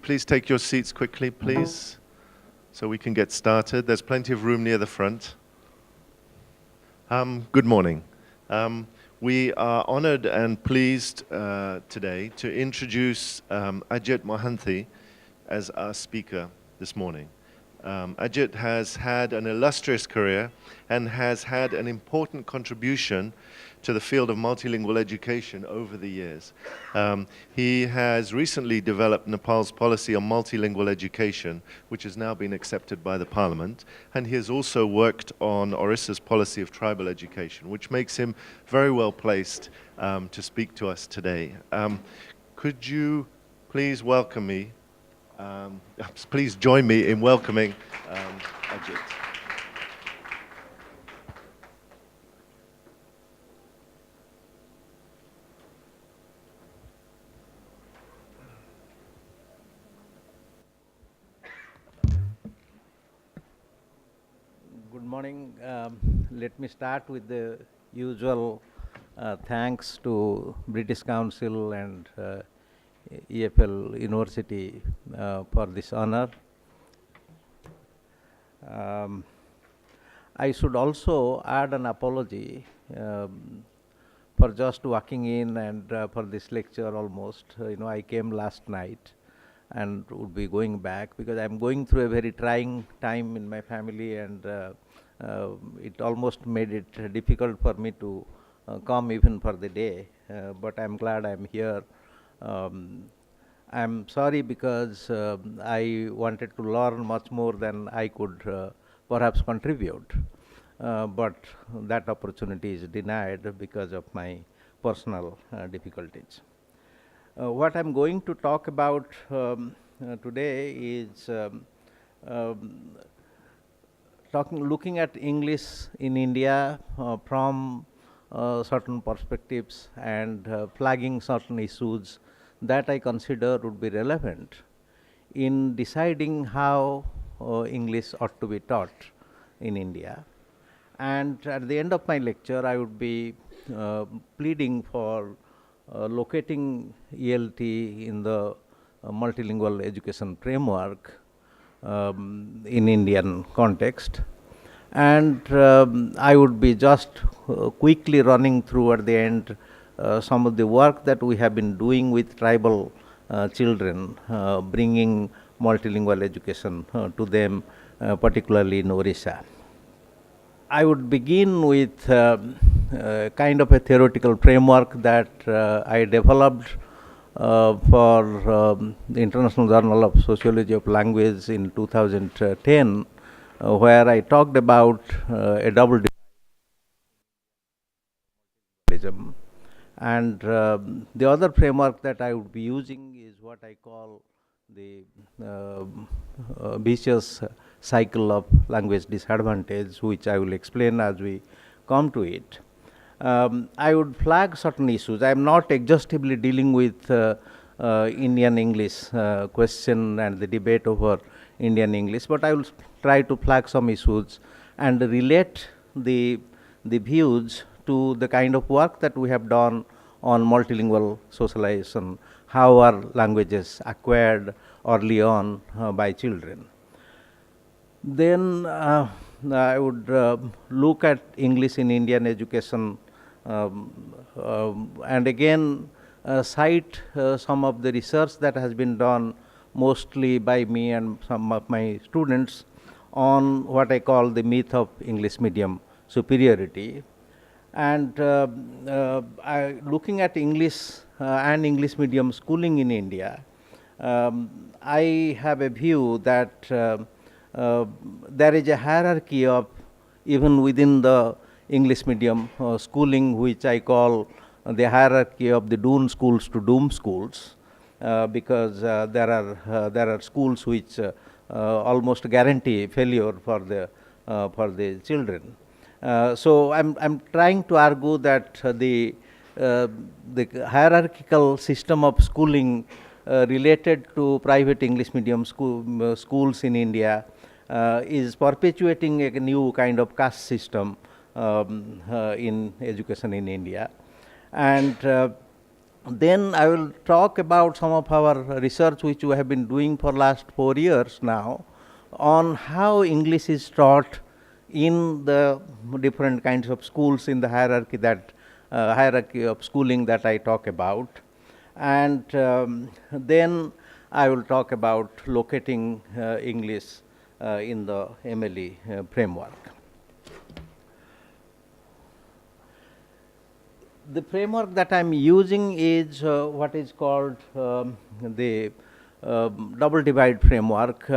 please take your seats quickly, please, so we can get started. There's plenty of room near the front. Good morning. We are honored and pleased today to introduce Ajit Mohanty as our speaker this morning. Ajit has had an illustrious career and has had an important contribution to the field of multilingual education over the years. He has recently developed Nepal's policy on multilingual education, which has now been accepted by the Parliament, and he has also worked on Orissa's policy of tribal education, which makes him very well placed to speak to us today. Could you please welcome me, please join me in welcoming Ajit. Good morning. Let me start with the usual thanks to British Council and EFL University for this honor. I should also add an apology for just walking in and for this lecture almost. I came last night and would be going back because I'm going through a very trying time in my family, and it almost made it difficult for me to come even for the day, but I'm glad I'm here. I'm sorry because I wanted to learn much more than I could perhaps contribute, but that opportunity is denied because of my personal difficulties. What I'm going to talk about today is looking at English in India from certain perspectives and flagging certain issues that I consider would be relevant in deciding how English ought to be taught in India. And at the end of my lecture, I would be pleading for locating ELT in the multilingual education framework in Indian context. And I would be just quickly running through at the end some of the work that we have been doing with tribal children, bringing multilingual education to them, particularly in Orissa. I would begin with kind of a theoretical framework that I developed for the International Journal of Sociology of Language in 2010, where I talked about a double multilingualism. And the other framework that I would be using is what I call the vicious cycle of language disadvantage, which I will explain as we come to it. I would flag certain issues. I am not exhaustively dealing with Indian English question and the debate over Indian English, but I will try to flag some issues and relate the views to the kind of work that we have done on multilingual socialization, how are languages acquired early on by children. Then I would look at English in Indian education and again cite some of the research that has been done mostly by me and some of my students on what I call the myth of English medium superiority. And looking at English and English medium schooling in India, I have a view that there is a hierarchy of, even within the English medium schooling, which I call the hierarchy of the Doon schools to Doom schools, because there are schools which almost guarantee failure for the children. So I'm trying to argue that the hierarchical system of schooling related to private English medium schools in India is perpetuating a new kind of caste system in education in India. And Then I will talk about some of our research which we have been doing for last 4 years now on how English is taught in the different kinds of schools in the hierarchy hierarchy of schooling that I talk about. And then I will talk about locating English in the MLE framework. The framework that I am using is what is called the double divide framework.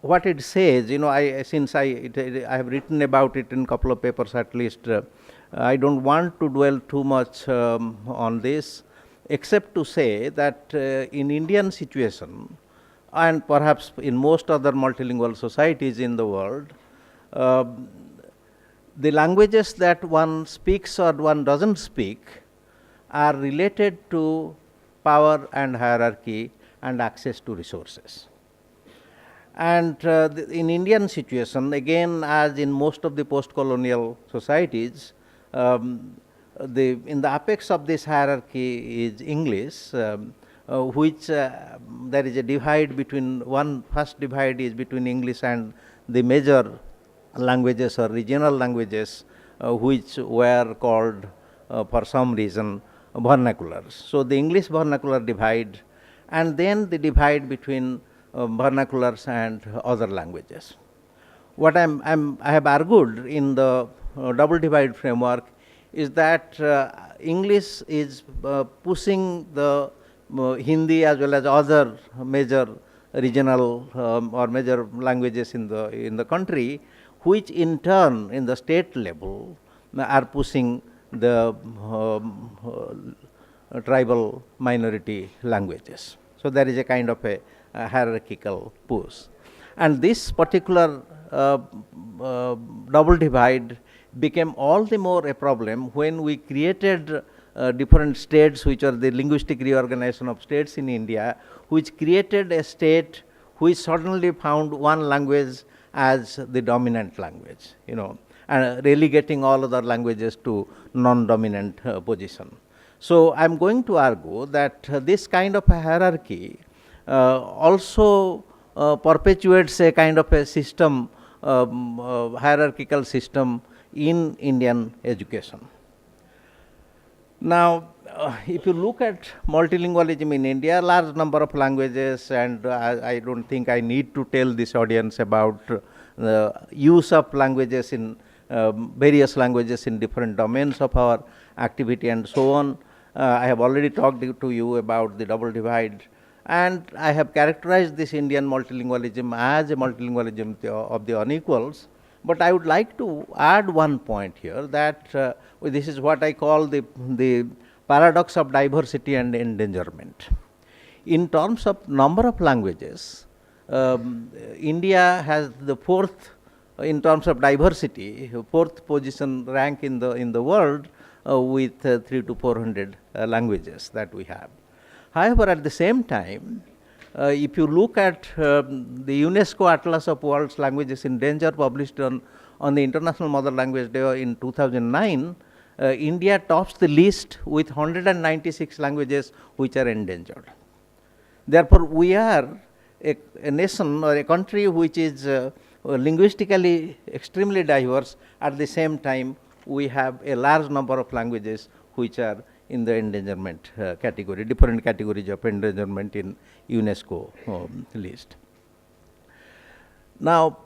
What it says, since I have written about it in a couple of papers at least, I don't want to dwell too much on this, except to say that in Indian situation, and perhaps in most other multilingual societies in the world, the languages that one speaks or one doesn't speak are related to power and hierarchy and access to resources. And in Indian situation, again, as in most of the post-colonial societies, in the apex of this hierarchy is English, which there is a divide between first divide is between English and the major languages or regional languages, which were called for some reason vernaculars. So the English vernacular divide, and then the divide between vernaculars and other languages. What I have argued in the double divide framework is that English is pushing the Hindi as well as other major regional or major languages in the country, which in turn in the state level are pushing the tribal minority languages. So there is a kind of a hierarchical push. And this particular double divide became all the more a problem when we created different states, which are the linguistic reorganization of states in India, which created a state which suddenly found one language as the dominant language, and relegating all other languages to non-dominant position. So I am going to argue that this kind of a hierarchy also perpetuates a kind of a system, hierarchical system in Indian education. Now, if you look at multilingualism in India, large number of languages, and I don't think I need to tell this audience about the use of languages in various languages in different domains of our activity and so on. I have already talked to you about the double divide, and I have characterized this Indian multilingualism as a multilingualism of the unequals. But I would like to add one point here, that this is what I call the paradox of diversity and endangerment. In terms of number of languages, India has the fourth, in terms of diversity, fourth position rank in the world with 300 to 400 languages that we have. However, at the same time, if you look at the UNESCO Atlas of World's Languages in Danger, published on the International Mother Language Day in 2009, India tops the list with 196 languages which are endangered. Therefore, we are a nation or a country which is linguistically extremely diverse. At the same time, we have a large number of languages which are in the endangerment category, different categories of endangerment in UNESCO list. Now,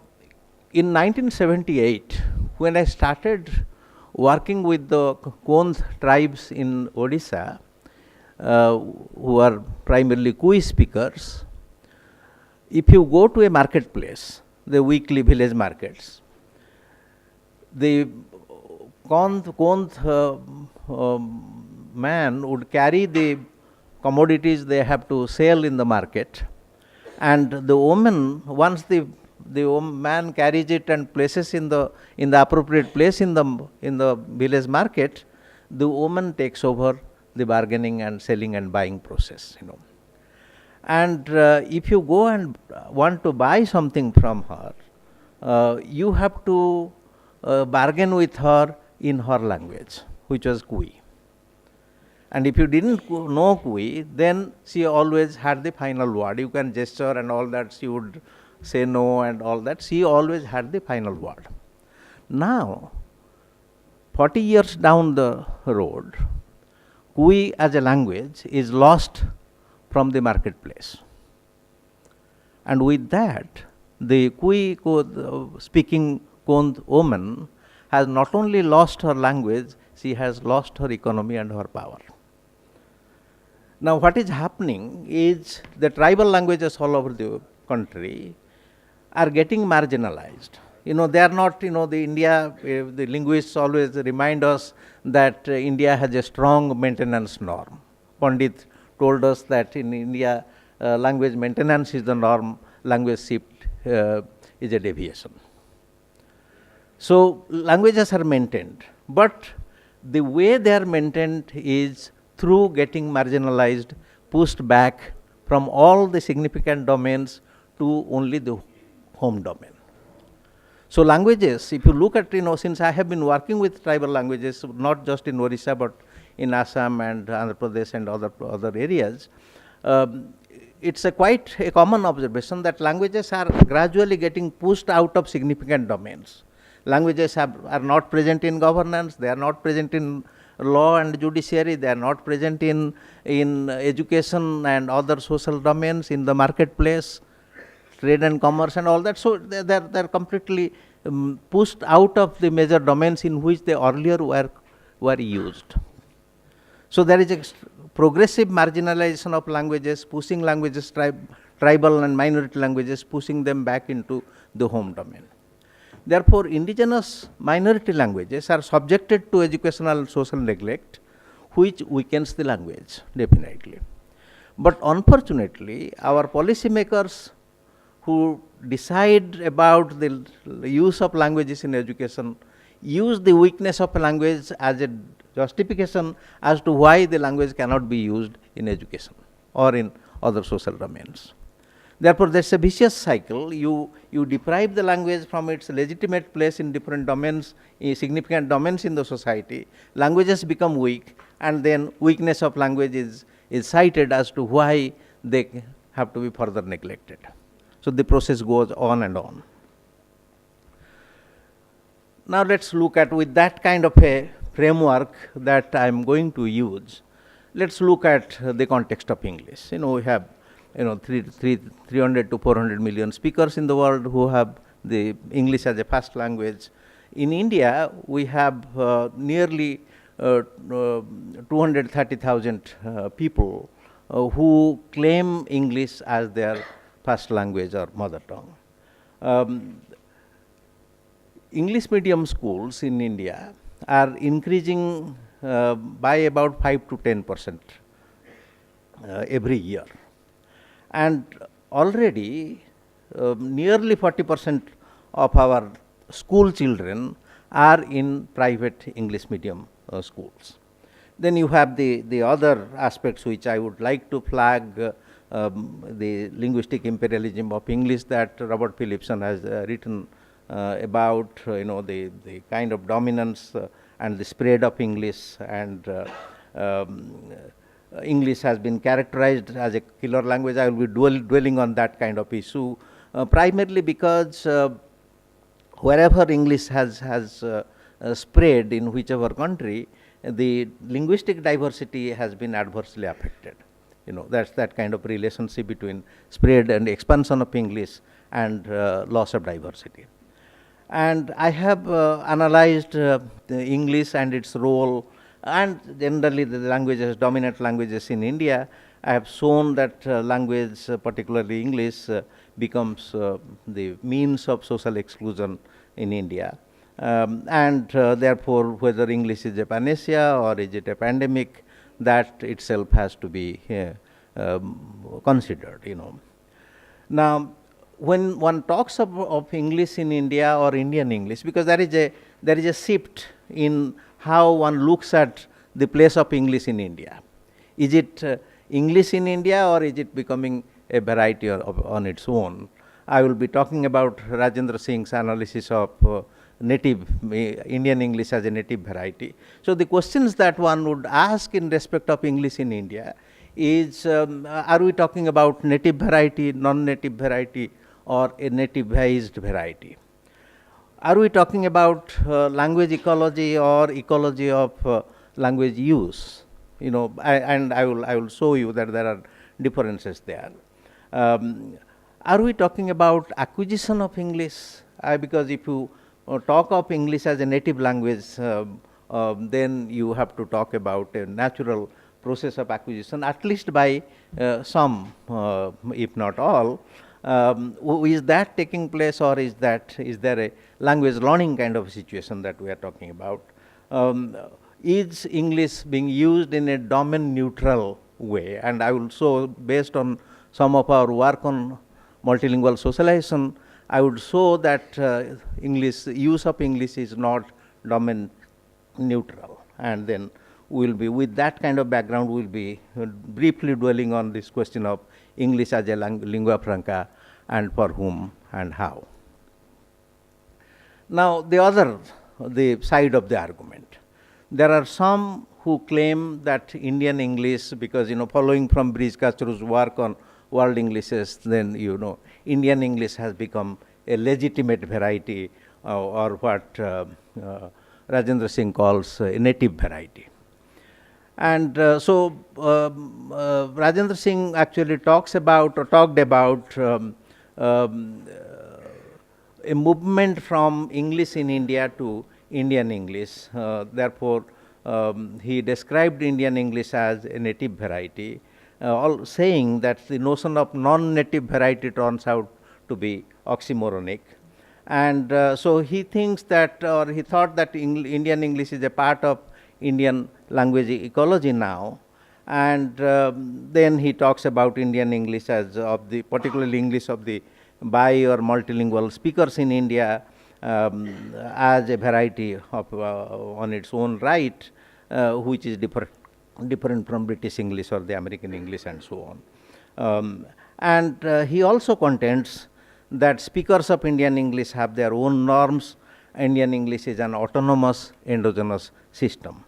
in 1978, when I started working with the Kondh tribes in Odisha, who are primarily Kui speakers, if you go to a marketplace, the weekly village markets, the Kondh man would carry the commodities they have to sell in the market, and the woman, once the man carries it and places in the appropriate place in the village market, the woman takes over the bargaining and selling and buying process, And if you go and want to buy something from her, you have to bargain with her in her language. which was kui. And if you didn't know kui, then she always had the final word. You can gesture and all that, she would say no and all that. She always had the final word. Now, 40 years down the road, kui as a language is lost from the marketplace. And with that, the kui speaking Kond woman has not only lost her language, she has lost her economy and her power. Now, what is happening is the tribal languages all over the country are getting marginalized. They are not, the India, the linguists always remind us that India has a strong maintenance norm. Pandit told us that in India, language maintenance is the norm, language shift is a deviation. So, languages are maintained, but the way they are maintained is through getting marginalized, pushed back from all the significant domains to only the home domain. So, languages, if you look at, since I have been working with tribal languages, not just in Orissa, but in Assam and Andhra Pradesh and other areas, it's quite a common observation that languages are gradually getting pushed out of significant domains. Languages are not present in governance, they are not present in law and judiciary, they are not present in education and other social domains, in the marketplace, trade and commerce and all that. So, they are completely pushed out of the major domains in which they earlier were used. So, there is a progressive marginalization of languages, pushing languages, tribal and minority languages, pushing them back into the home domain. Therefore, indigenous minority languages are subjected to educational and social neglect, which weakens the language, definitely. But unfortunately, our policymakers who decide about the use of languages in education use the weakness of a language as a justification as to why the language cannot be used in education or in other social domains. Therefore, there is a vicious cycle. You deprive the language from its legitimate place in different domains, in significant domains in the society. Languages become weak, and then weakness of language is cited as to why they have to be further neglected. So, the process goes on and on. Now, let us look at, with that kind of a framework that I am going to use, let us look at the context of English. We have 300 to 400 million speakers in the world who have the English as a first language. In India, we have nearly 230,000 people who claim English as their first language or mother tongue. English medium schools in India are increasing by about 5 to 10% every year. And already nearly 40% of our school children are in private English medium schools. Then you have the other aspects which I would like to flag, the linguistic imperialism of English that Robert Phillipson has written about, the kind of dominance and the spread of English, and English has been characterized as a killer language. I will be dwelling on that kind of issue, primarily because wherever English has spread in whichever country, the linguistic diversity has been adversely affected. That's that kind of relationship between spread and expansion of English and loss of diversity. And I have analyzed the English and its role, and generally the languages, dominant languages in India. I have shown that language, particularly English, becomes the means of social exclusion in India. And therefore, whether English is a panacea or is it a pandemic, that itself has to be considered. Now, when one talks of English in India or Indian English, because there is a shift in how one looks at the place of English in India. Is it English in India, or is it becoming a variety on its own? I will be talking about Rajendra Singh's analysis of native Indian English as a native variety. So the questions that one would ask in respect of English in India is, are we talking about native variety, non-native variety, or a nativized variety? Are we talking about language ecology or ecology of language use? You know, and I will show you that there are differences there. Are we talking about acquisition of English? Because if you talk of English as a native language, then you have to talk about a natural process of acquisition, at least by some, if not all. Is that taking place, or is there a language learning kind of situation that we are talking about? Is English being used in a domain neutral way? And I will show, based on some of our work on multilingual socialization, I would show that use of English is not domain neutral. And then we will be, with that kind of background, we will be briefly dwelling on this question of English as a lingua franca, and for whom and how. Now, the side of the argument. There are some who claim that Indian English, because, you know, following from Brij Kastru's work on world Englishes, then, you know, Indian English has become a legitimate variety, or what Rajendra Singh calls a native variety. And so Rajendra Singh actually talked about a movement from English in India to Indian English. Therefore, he described Indian English as a native variety, saying that the notion of non-native variety turns out to be oxymoronic. And so he thinks that, or he thought that Indian English is a part of Indian language ecology now. And then he talks about Indian English as particularly English of the bi or multilingual speakers in India, as a variety of on its own right, which is different from British English or the American English and so on. And he also contends that speakers of Indian English have their own norms. Indian English is an autonomous endogenous system.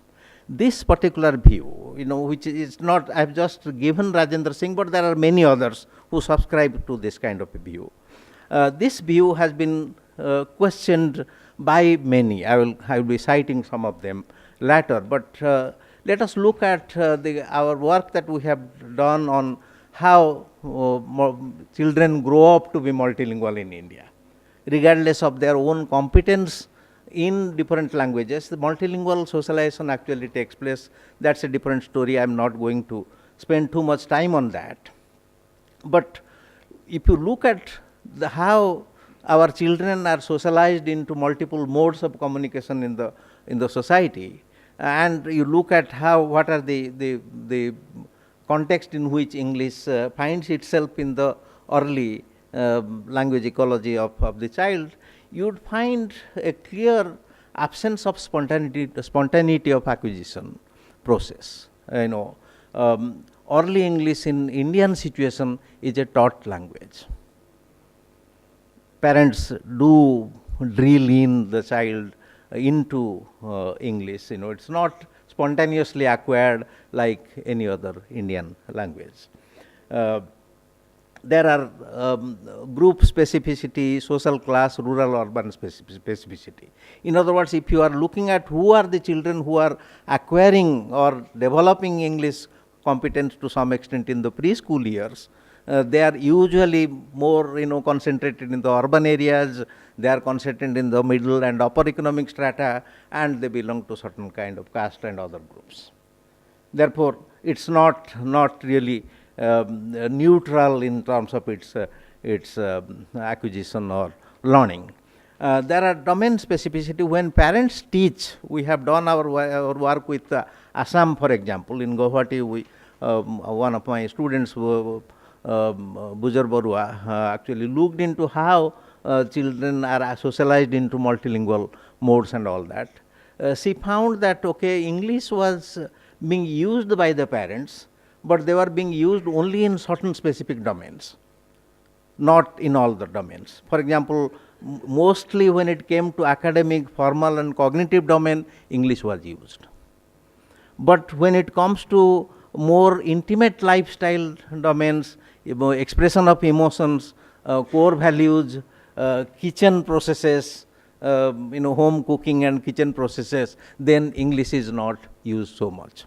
This particular view, you know, which is not, I have just given Rajendra Singh, but there are many others who subscribe to this kind of a view. This view has been questioned by many. I will be citing some of them later, but let us look at our work that we have done on how children grow up to be multilingual in India, regardless of their own competence in different languages. The multilingual socialization actually takes place. That's a different story. I am not going to spend too much time on that. But if you look at how our children are socialized into multiple modes of communication in the society, and you look at what are the context in which English finds itself in the early language ecology of the child, you would find a clear absence of spontaneity of acquisition process. You know, early English in Indian situation is a taught language. Parents do drill in the child into English. You know, it's not spontaneously acquired like any other Indian language. There are group specificity, social class, rural, urban specificity. In other words, if you are looking at who are the children who are acquiring or developing English competence to some extent in the preschool years, they are usually more, you know, concentrated in the urban areas. They are concentrated in the middle and upper economic strata, and they belong to certain kind of caste and other groups. Therefore, it's not really neutral in terms of its acquisition or learning. There are domain specificity. When parents teach, we have done our work with Assam, for example. In Guwahati, one of my students, Bujar Barua, actually looked into how children are socialized into multilingual modes and all that. She found that, okay, English was being used by the parents, but they were being used only in certain specific domains, not in all the domains. For example, mostly when it came to academic, formal and cognitive domain, English was used. But when it comes to more intimate lifestyle domains, expression of emotions, core values, kitchen processes, home cooking and kitchen processes, then English is not used so much.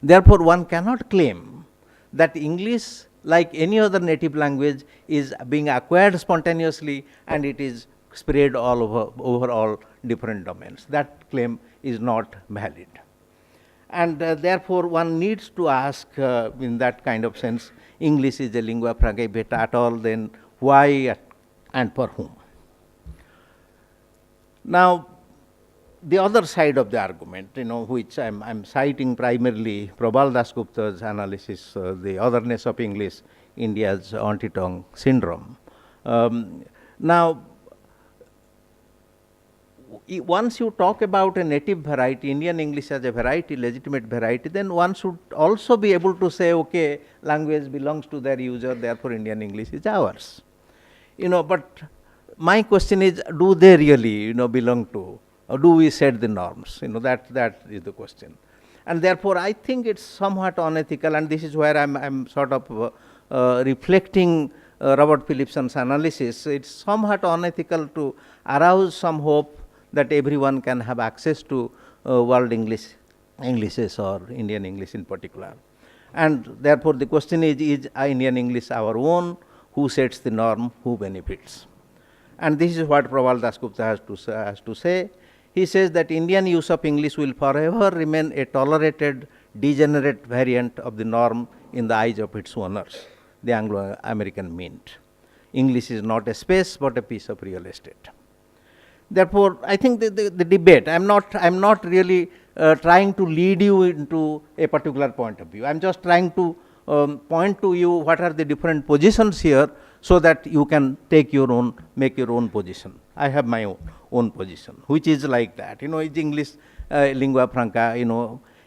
Therefore, one cannot claim that English, like any other native language, is being acquired spontaneously and it is spread all over all different domains. That claim is not valid. And therefore, one needs to ask in that kind of sense, English is a lingua franca, if at all, then why and for whom? Now, the other side of the argument, which I'm citing primarily Prabal Dasgupta's analysis, the otherness of English, India's anti-tongue syndrome. Now, once you talk about a native variety, Indian English as a variety, legitimate variety, then one should also be able to say, okay, language belongs to their user, therefore Indian English is ours. But my question is, do they really, belong to, or do we set the norms? That is the question. And therefore, I think it's somewhat unethical, and this is where I'm sort of reflecting Robert Phillipson's analysis. It's somewhat unethical to arouse some hope that everyone can have access to world Englishes or Indian English in particular. And therefore, the question is Indian English our own? Who sets the norm? Who benefits? And this is what Prabal Dasgupta has to say. He says that Indian use of English will forever remain a tolerated, degenerate variant of the norm in the eyes of its owners, the Anglo-American Mint. English is not a space, but a piece of real estate. Therefore, I think the debate, I'm not really trying to lead you into a particular point of view. I'm just trying to point to you what are the different positions here, so that you can make your own position. I have my own position, which is like that. Is English lingua franca?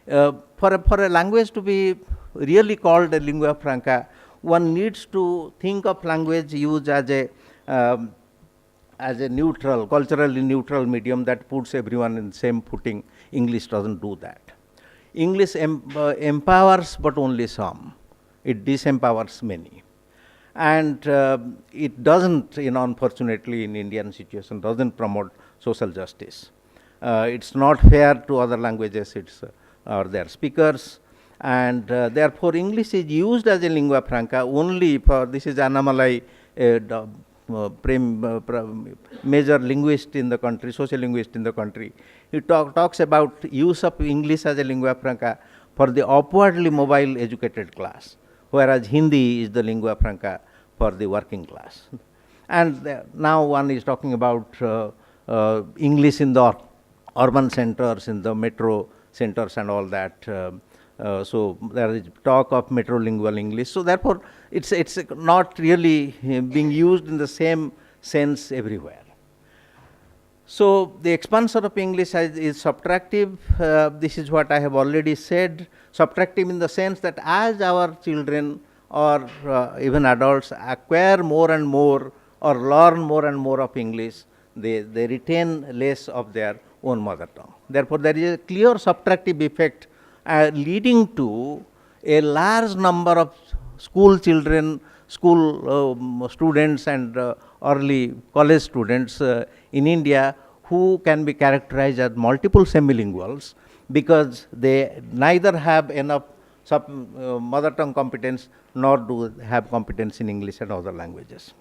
For a language to be really called a lingua franca, one needs to think of language used as a neutral, culturally neutral medium that puts everyone in the same footing. English doesn't do that. English empowers, but only some. It disempowers many. And it doesn't, unfortunately, in Indian situation, doesn't promote social justice. It's not fair to other languages, or their speakers. And therefore, English is used as a lingua franca only for, this is Annamalai, major linguist in the country, social linguist in the country. He talks about use of English as a lingua franca for the upwardly mobile educated class, whereas Hindi is the lingua franca for the working class. And now one is talking about English in the urban centers, in the metro centers and all that. So there is talk of metrolingual English. So therefore, it's not really being used in the same sense everywhere. So the expansion of English is subtractive. This is what I have already said. Subtractive in the sense that as our children or even adults acquire more and more or learn more and more of English, they retain less of their own mother tongue. Therefore, there is a clear subtractive effect leading to a large number of school children, school students and early college students in India who can be characterized as multiple semilinguals, because they neither have enough mother tongue competence nor do have competence in English and other languages.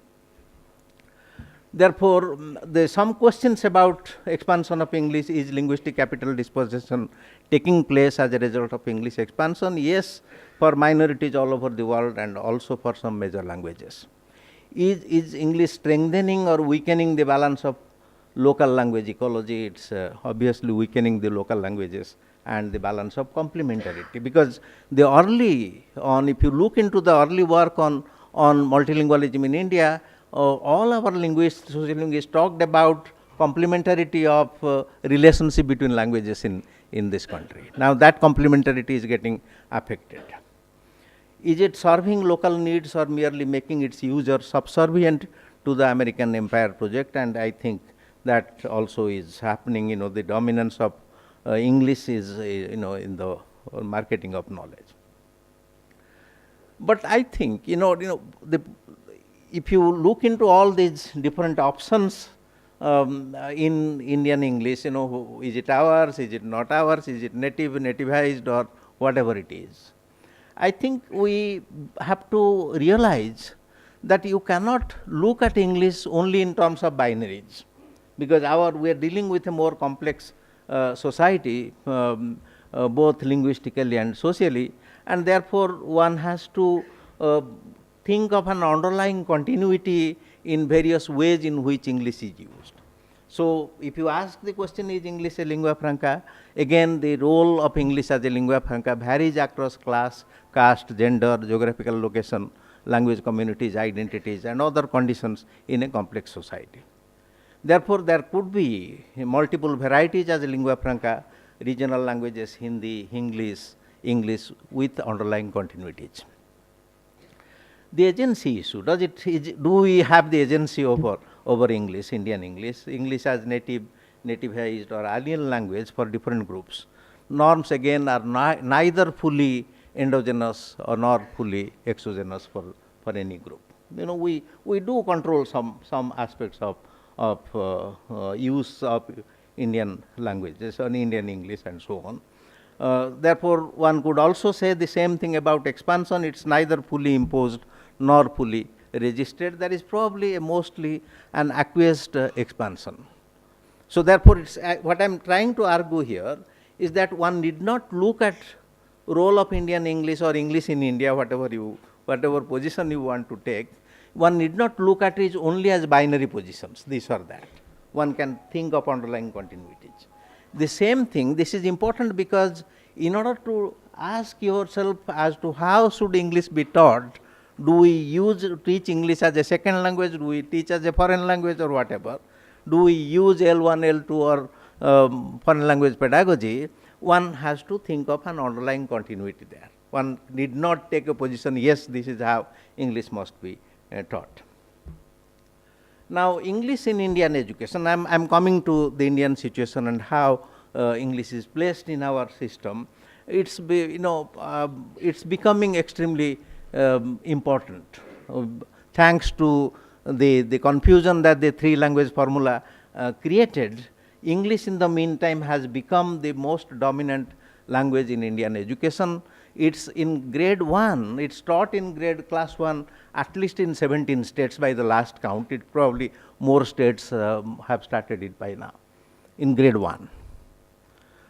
Therefore, there are some questions about expansion of English. Is linguistic capital dispossession taking place as a result of English expansion? Yes, for minorities all over the world and also for some major languages. Is English strengthening or weakening the balance of local language ecology? It's obviously weakening the local languages and the balance of complementarity, because the early on, if you look into the early work on multilingualism in India, all our linguists, social linguists talked about complementarity of relationship between languages in this country. Now that complementarity is getting affected. Is it serving local needs or merely making its user subservient to the American Empire project, and I think that also is happening. The dominance of English is, in the marketing of knowledge. But I think, if you look into all these different options in Indian English, is it ours, is it not ours, is it nativized, or whatever it is. I think we have to realize that you cannot look at English only in terms of binaries, because we are dealing with a more complex society, both linguistically and socially, and therefore one has to think of an underlying continuity in various ways in which English is used. So, if you ask the question, is English a lingua franca? Again, the role of English as a lingua franca varies across class, caste, gender, geographical location, language communities, identities, and other conditions in a complex society. Therefore, there could be multiple varieties as a lingua franca, regional languages, Hindi, English with underlying continuities. The agency issue, do we have the agency over English, Indian English, English as nativized or alien language for different groups? Norms again are neither fully endogenous or nor fully exogenous for any group. We do control some aspects of use of Indian languages and Indian English and so on. Therefore, one could also say the same thing about expansion. It's neither fully imposed nor fully registered. There is probably mostly an acquiesced expansion. So, therefore, what I am trying to argue here is that one need not look at role of Indian English or English in India, whatever position you want to take. One need not look at it only as binary positions, this or that. One can think of underlying continuities. The same thing, this is important because in order to ask yourself as to how should English be taught, do we teach English as a second language, do we teach as a foreign language or whatever, do we use L1, L2 or foreign language pedagogy, one has to think of an underlying continuity there. One need not take a position, yes, this is how English must be taught. Now, English in Indian education, I am coming to the Indian situation and how English is placed in our system. It's becoming extremely important, thanks to the confusion that the three language formula created. English in the meantime has become the most dominant language in Indian education. It's in grade 1, it's taught in class 1 at least in 17 states by the last count. It probably more states have started it by now in grade 1.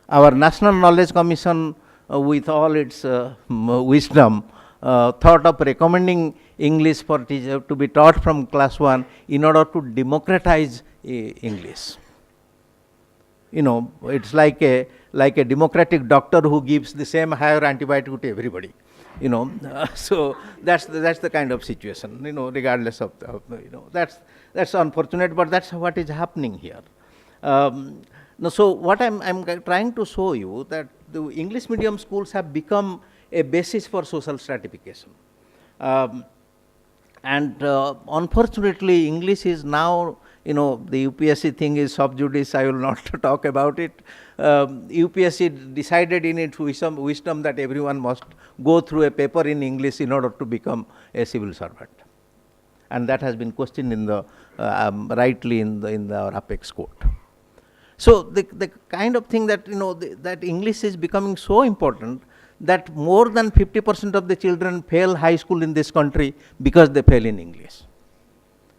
Our National Knowledge Commission with all its wisdom thought of recommending English for teacher to be taught from class 1 in order to democratize English. It's like a democratic doctor who gives the same higher antibiotic to everybody. So that's the kind of situation. Regardless of that's unfortunate, but that's what is happening here. So what I'm trying to show you that the English medium schools have become a basis for social stratification, and unfortunately, English is now. The UPSC thing is sub judice, I will not talk about it. UPSC decided in its wisdom that everyone must go through a paper in English in order to become a civil servant. And that has been questioned rightly in our apex court. So, the kind of thing that, that English is becoming so important that more than 50% of the children fail high school in this country because they fail in English.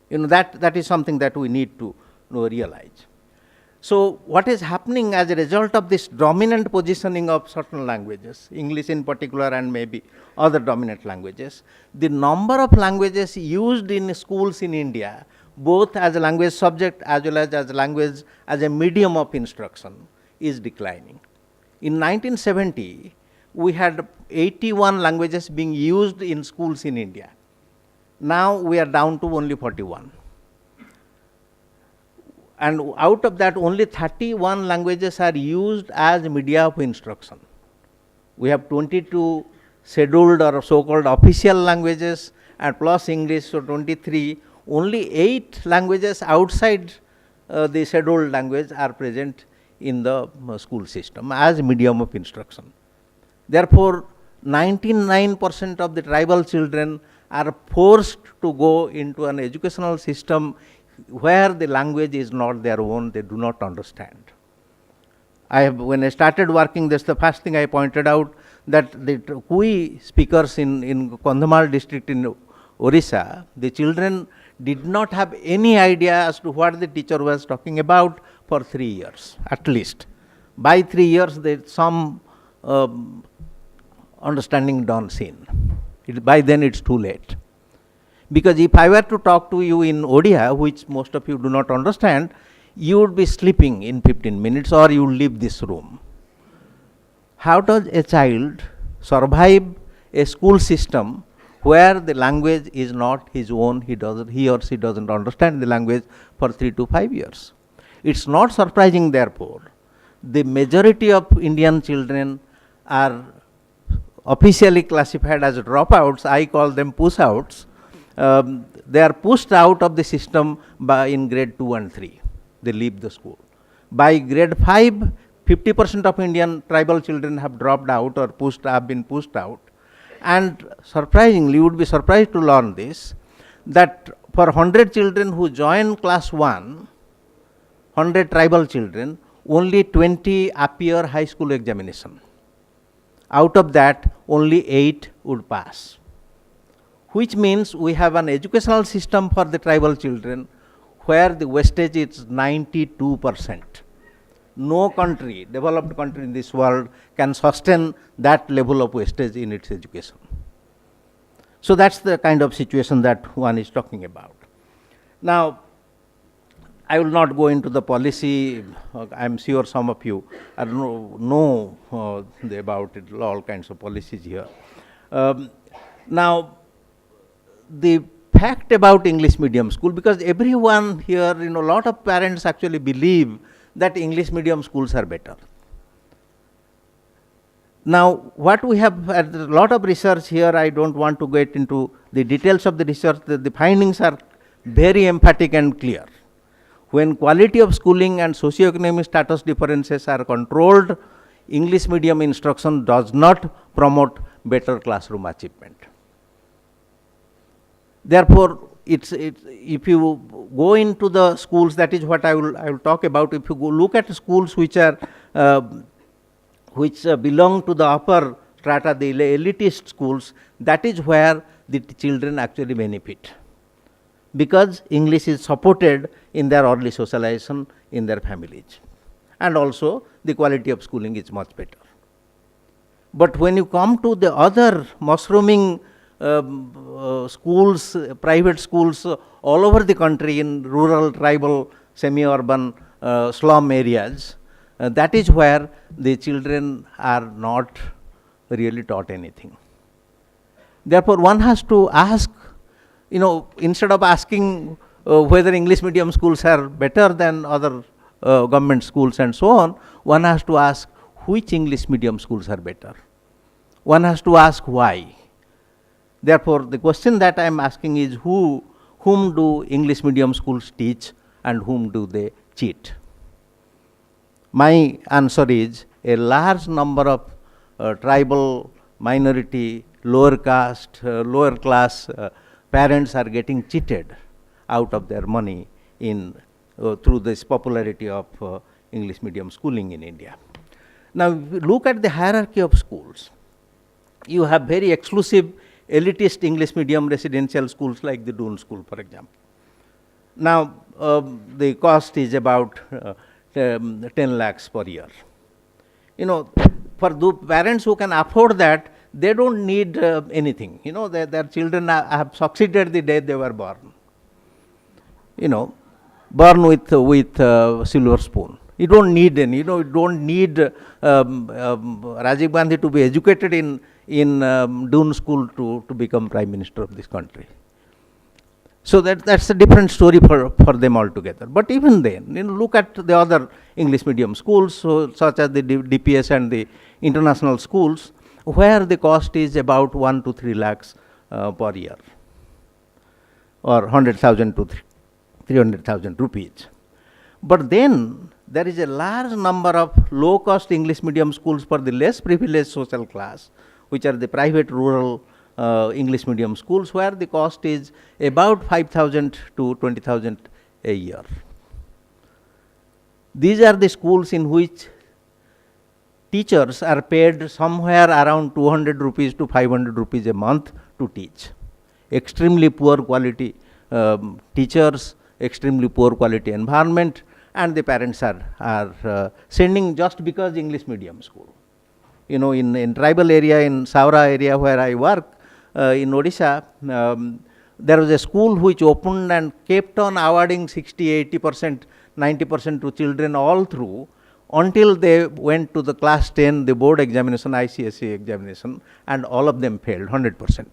That is something that we need to realize. So, what is happening as a result of this dominant positioning of certain languages, English in particular and maybe other dominant languages, the number of languages used in schools in India, both as a language subject as well as language as a medium of instruction, is declining. In 1970, we had 81 languages being used in schools in India. Now we are down to only 41. And out of that, only 31 languages are used as media of instruction. We have 22 scheduled or so-called official languages and plus English, so 23, only 8 languages outside the scheduled language are present in the school system as medium of instruction. Therefore, 99% of the tribal children are forced to go into an educational system where the language is not their own, they do not understand. When I started working, that's the first thing I pointed out, that the Kui speakers in Kandhamal district in Orissa, the children did not have any idea as to what the teacher was talking about for 3 years, at least. By 3 years, some understanding dawns in. By then, it's too late. Because if I were to talk to you in Odia, which most of you do not understand, you would be sleeping in 15 minutes or you leave this room. How does a child survive a school system where the language is not his own, he or she doesn't understand the language for 3 to 5 years? It's not surprising, therefore, the majority of Indian children are officially classified as dropouts. I call them push-outs. They are pushed out of the system in grade 2 and 3. They leave the school. By grade 5, 50% of Indian tribal children have dropped out or have been pushed out. And surprisingly, you would be surprised to learn this, that for 100 children who join class 1, 100 tribal children, only 20 appear high school examination. Out of that, only 8 would pass. Which means we have an educational system for the tribal children where the wastage is 92%. No country, developed country in this world, can sustain that level of wastage in its education. So that's the kind of situation that one is talking about. Now, I will not go into the policy. I'm sure some of you know about it, all kinds of policies here. Now, the fact about English medium school, because everyone here, a lot of parents actually believe that English medium schools are better. Now, what we have, a lot of research here, I don't want to get into the details of the research, the findings are very emphatic and clear. When quality of schooling and socioeconomic status differences are controlled, English medium instruction does not promote better classroom achievement. Therefore, if you go into the schools, that is what I will talk about. If you look at schools which are belong to the upper strata, the elitist schools, that is where the children actually benefit, because English is supported in their early socialization in their families, and also the quality of schooling is much better. But when you come to the other mushrooming schools, private schools all over the country in rural, tribal, semi-urban slum areas, that is where the children are not really taught anything. Therefore, one has to ask, instead of asking whether English medium schools are better than other government schools and so on, one has to ask which English medium schools are better. One has to ask why. Therefore, the question that I am asking is whom do English medium schools teach and whom do they cheat? My answer is a large number of tribal, minority, lower caste, lower class parents are getting cheated out of their money through this popularity of English medium schooling in India. Now, if you look at the hierarchy of schools, you have very exclusive elitist English medium residential schools like the Doon School, for example. Now, the cost is about 10 lakhs per year. For the parents who can afford that, they don't need anything. Their children have succeeded the day they were born. Born with silver spoon. You don't need any. You don't need Rajiv Gandhi to be educated in Doon School to become Prime Minister of this country. So that's a different story for them altogether. But even then, look at the other English medium schools, such as the DPS and the international schools, where the cost is about 1 to 3 lakhs per year. or 100,000 to 300,000 rupees. But then there is a large number of low-cost English medium schools for the less privileged social class, which are the private rural English medium schools, where the cost is about 5,000 to 20,000 a year. These are the schools in which teachers are paid somewhere around 200 rupees to 500 rupees a month to teach. Extremely poor quality teachers, extremely poor quality environment, and the parents are sending just because English medium school. You know, in tribal area, in Saura area where I work, in Odisha, there was a school which opened and kept on awarding 60, 80%, 90% to children all through, until they went to the class 10, the board examination, ICSE examination, and all of them failed 100%.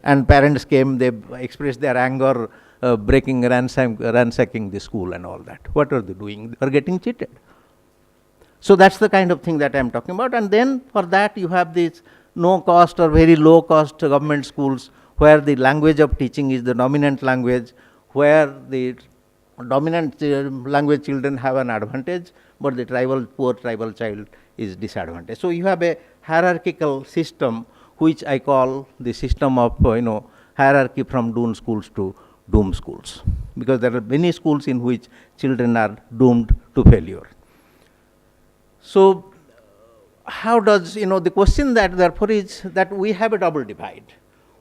And parents came, they expressed their anger, ransacking the school and all that. What are they doing? They are getting cheated. So that's the kind of thing that I am talking about. And then for that you have these no cost or very low cost government schools where the language of teaching is the dominant language, where the dominant language children have an advantage, but the poor tribal child is disadvantaged. So you have a hierarchical system, which I call the system of hierarchy from doomed schools to doomed schools, because there are many schools in which children are doomed to failure. So how does, the question that therefore is that we have a double divide.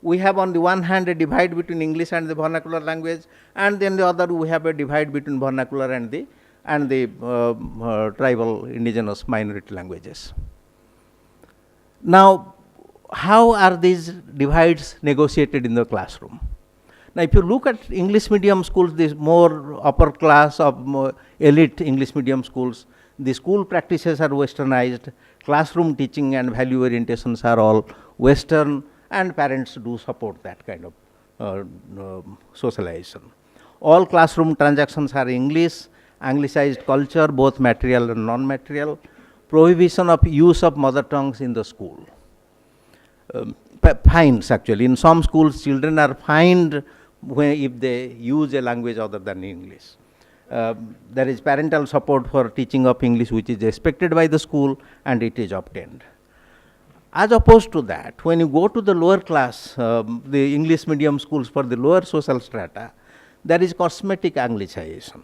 We have on the one hand a divide between English and the vernacular language, and then the other we have a divide between vernacular and the tribal indigenous minority languages. Now, how are these divides negotiated in the classroom? Now, if you look at English medium schools, these more upper class of more elite English medium schools, the school practices are westernized, classroom teaching and value orientations are all Western, and parents do support that kind of socialization. All classroom transactions are English, Anglicized culture, both material and non-material, prohibition of use of mother tongues in the school. Fines actually. In some schools, children are fined if they use a language other than English. There is parental support for teaching of English, which is expected by the school, and it is obtained. As opposed to that, when you go to the lower class, the English medium schools for the lower social strata, there is cosmetic Anglicization.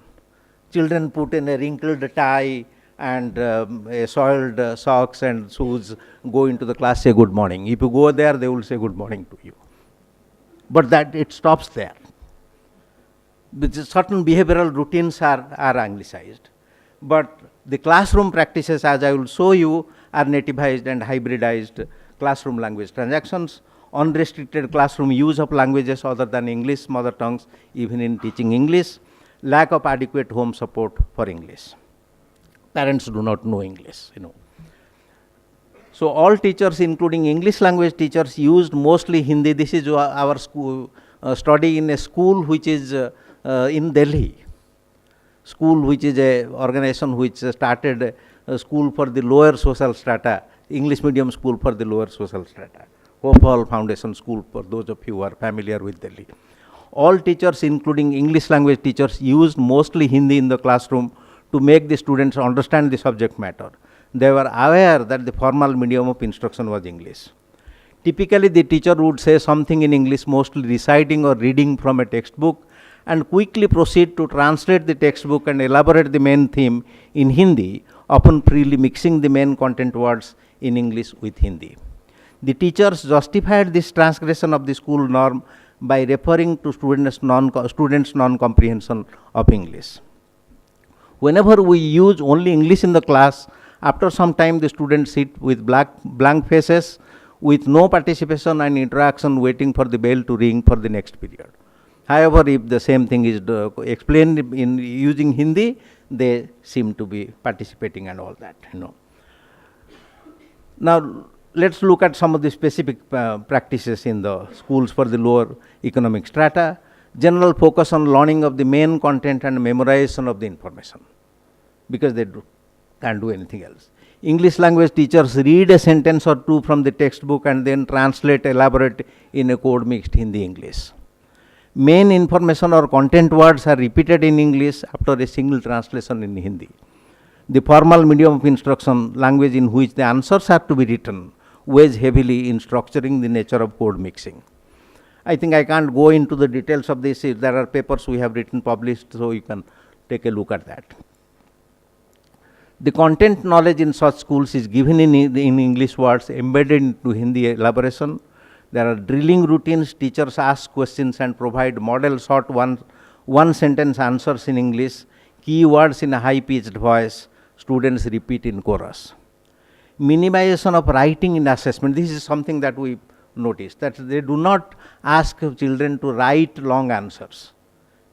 Children put in a wrinkled tie and a soiled socks and shoes, go into the class, say good morning. If you go there, they will say good morning to you. But that it stops there. Certain behavioral routines are Anglicized. But the classroom practices, as I will show you, are nativized and hybridized classroom language transactions, unrestricted classroom use of languages other than English mother tongues, even in teaching English, lack of adequate home support for English. Parents do not know English, So all teachers, including English language teachers, used mostly Hindi. This is our school study in a school which is in Delhi. School which is a organization which started a school for the lower social strata, English medium school for the lower social strata. Hope Hall Foundation School, for those of you who are familiar with Delhi. All teachers, including English language teachers, used mostly Hindi in the classroom to make the students understand the subject matter. They were aware that the formal medium of instruction was English. Typically, the teacher would say something in English, mostly reciting or reading from a textbook, and quickly proceed to translate the textbook and elaborate the main theme in Hindi, often freely mixing the main content words in English with Hindi. The teachers justified this transgression of the school norm by referring to students' non-comprehension of English. Whenever we use only English in the class, after some time the students sit with blank faces, with no participation and interaction, waiting for the bell to ring for the next period. However, if the same thing is explained in using Hindi, they seem to be participating and all that. Now, let's look at some of the specific practices in the schools for the lower economic strata. General focus on learning of the main content and memorization of the information, because they can't do anything else. English language teachers read a sentence or two from the textbook and then translate, elaborate in a code mixed Hindi-English. main information or content words are repeated in English after a single translation in Hindi. The formal medium of instruction, language in which the answers are to be written, weighs heavily in structuring the nature of code mixing. I think I can't go into the details of this. There are papers we have written, published, so you can take a look at that. The content knowledge in such schools is given in English words embedded into Hindi elaboration. There are drilling routines, teachers ask questions and provide model short one sentence answers in English, keywords in a high pitched voice, students repeat in chorus. Minimization of writing in assessment, this is something that we noticed, that they do not ask children to write long answers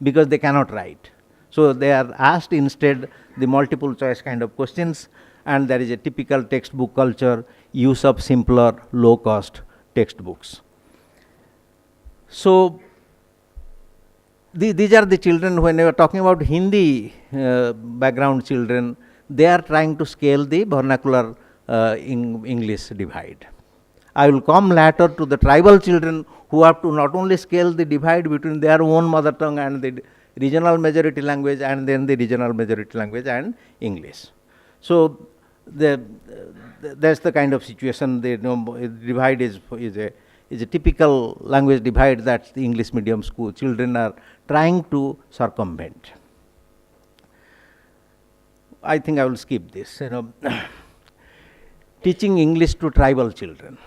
because they cannot write. So they are asked instead the multiple choice kind of questions, and there is a typical textbook culture, use of simpler, low cost textbooks. So these are the children, when we are talking about Hindi background children, they are trying to scale the vernacular English divide. I will come later to the tribal children who have to not only scale the divide between their own mother tongue and the regional majority language, and then the regional majority language and English. So that's the kind of situation. The divide is a typical language divide that the English medium school children are trying to circumvent. I think I will skip this. Teaching English to tribal children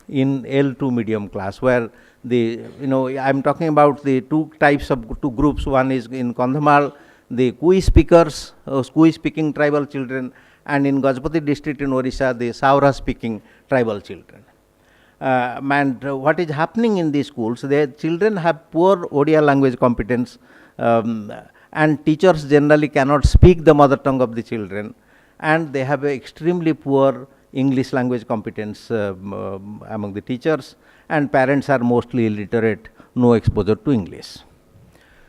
in L2 medium class, where I am talking about the two groups. One is in Kandhamal, the Kui speakers, Kui speaking tribal children, and in Gajapati district in Orissa, the Saura speaking tribal children. And what is happening in these schools, the children have poor Odia language competence, and teachers generally cannot speak the mother tongue of the children, and they have a extremely poor English language competence among the teachers, and parents are mostly illiterate, no exposure to English.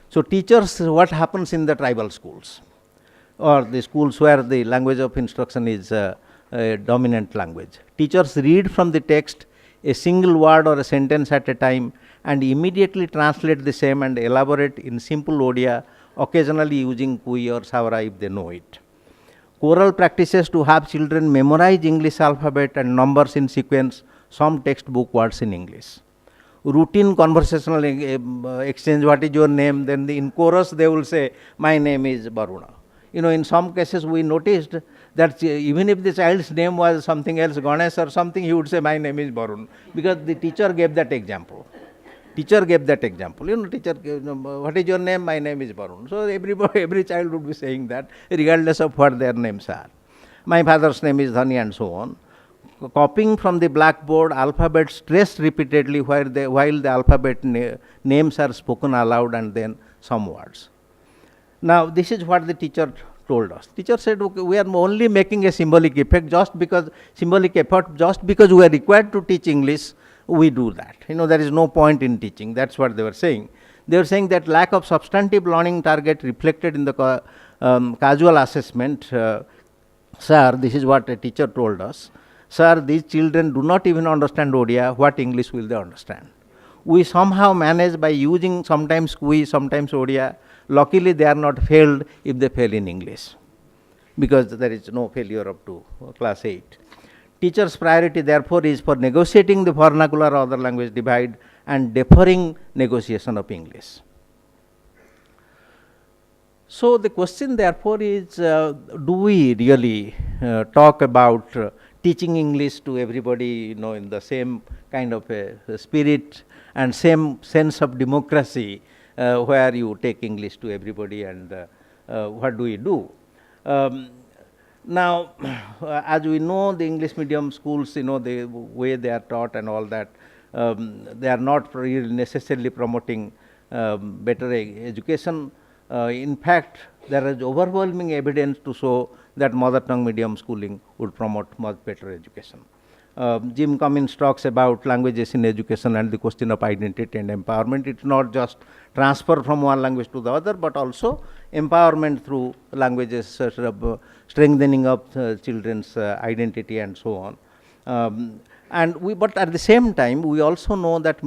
So teachers, what happens in the tribal schools or the schools where the language of instruction is a dominant language? Teachers read from the text a single word or a sentence at a time and immediately translate the same and elaborate in simple Odia, occasionally using Kui or Saura if they know it. Choral practices to have children memorize English alphabet and numbers in sequence, some textbook words in English. Routine conversational exchange, what is your name? Then in chorus they will say, my name is Baruna. In some cases we noticed that even if the child's name was something else, Ganesh or something, he would say, my name is Barun, because the teacher gave that example. Teacher, what is your name? My name is Barun. So every child would be saying that, regardless of what their names are. My father's name is Dhani, and so on. Copying from the blackboard alphabets stressed repeatedly while the alphabet names are spoken aloud, and then some words. Now this is what the teacher told us. Teacher said, okay, we are only making a symbolic effort just because we are required to teach English, we do that. There is no point in teaching. That's what they were saying. They were saying that lack of substantive learning target reflected in the casual assessment. Sir, this is what a teacher told us. Sir, these children do not even understand Odia. What English will they understand? We somehow manage by using sometimes Kui, sometimes Odia. Luckily, they are not failed if they fail in English, because there is no failure up to class 8. Teachers' priority therefore is for negotiating the vernacular or other language divide and deferring negotiation of English. So the question therefore is, do we really talk about teaching English to everybody, in the same kind of a spirit and same sense of democracy, where you take English to everybody, and what do we do? Now, as we know, the English medium schools, the way they are taught and all that, they are not really necessarily promoting better education. In fact, there is overwhelming evidence to show that mother tongue medium schooling would promote much better education. Jim Cummins talks about languages in education and the question of identity and empowerment. It's not just transfer from one language to the other, but also empowerment through languages, strengthening of children's identity and so on. But at the same time, we also know that